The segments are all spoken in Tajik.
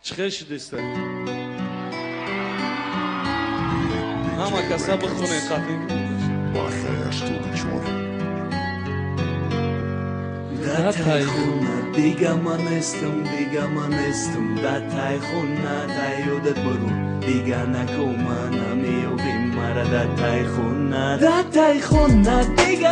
چخش دیسته همه کسا بخونه خطین Da taj khuna diga manestum da taj khuna taj odet boru diga na komana mi ovim mara da taj khuna diga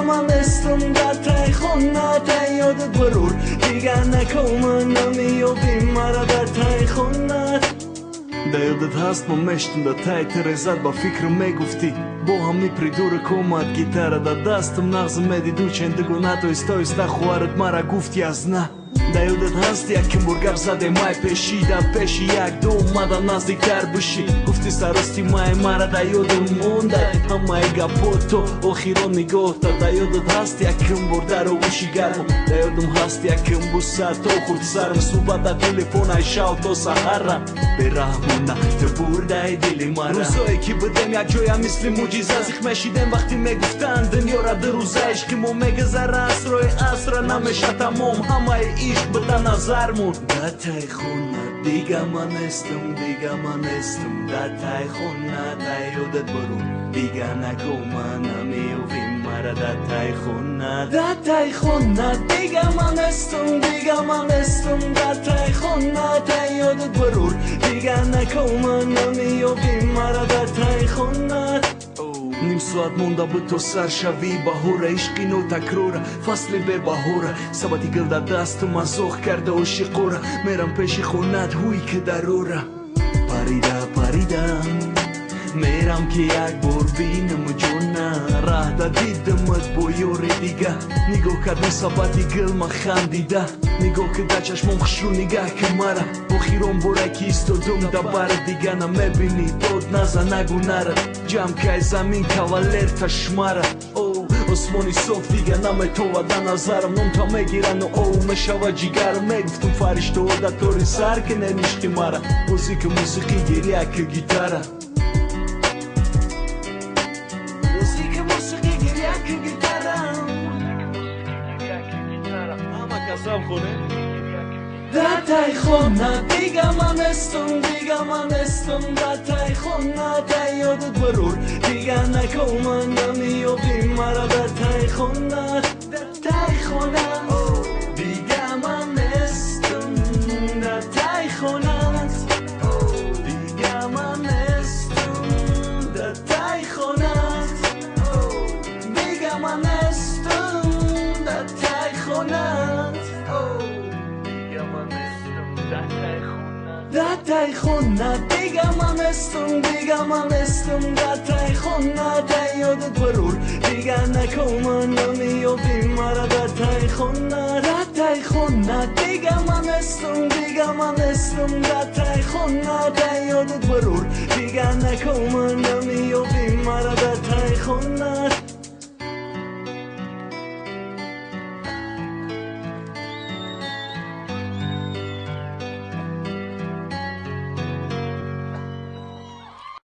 manestum da taj khuna taj odet boru diga na komana mi ovim mara da taj khuna Da yıldıt hasma meştum da tay terezat ba fikrim me gufti Boha mi pridurë komat gitara da dastëm Nagzëm me didu që ndëgu nato i stoj sta khuarët mara gufti azna Da yıldıt hastja kim burgar zade maj peshi Da peshi jak do mada nas diktar bëshi Gufti sa rësti ma e mara da jodëm mundaj Hama e ga poto o khiron një gohta Da yıldıt hastja kim burdar o ushi garmo Da yıldım hastja kim busat o kurtsarëm Suba da telefona i shau to sahara Berahmona të burda e dili mara Ruzoj ki bëdem jak gjoja ምስሊ muciza Zikmeşidem vakti me guftan Dënjora dëruza ishkimo me gëzara asroj asra Na me shatamom hama e ishk bëta nazar mun Da taj khuna diga manestum Da taj khuna taj odet boru Diga na komana mi ovim mara Da taj khuna diga manestum Da taj khuna taj odet boru Diga na komana mi ovim mara Da taj khuna Nim suat munda bëto sar shavi bahura Ishki no takrora Fasli be bahura Sabati gëlda dastë ma zoh karda o shikora Meram peshi khunat huj këdarora Parida Meram ki jak borbinë më gjona Rahda ditë më të bojore diga Nigo ka du sabati gëll ma khandida Nigo këda qash mon këshru niga këmara Po khiron bora ki isto dum da barë diga Na me bini tot naza na gunara Gjam ka e zamin kavaler të shmara Osmoni sof diga na me tova da nazarëm Nëm ta me gira në me shava gjigarë Me gëftëm farisht të odatori sarkën e një shkimara Muzikë musiki gjerja kë gitara Da taj khuna diga manestum Da taj khuna taj odet barur Diga na komana mi ovim mara Da taj khuna Diga manestum Da taj khuna Diga manestum Da taj khuna Diga manestum Da taj khuna Da taj khuna diga manestum Da taj khuna taj odet barur Diga na komana mi ovim mara Da taj khuna diga manestum Da taj khuna taj odet barur Diga na komana mi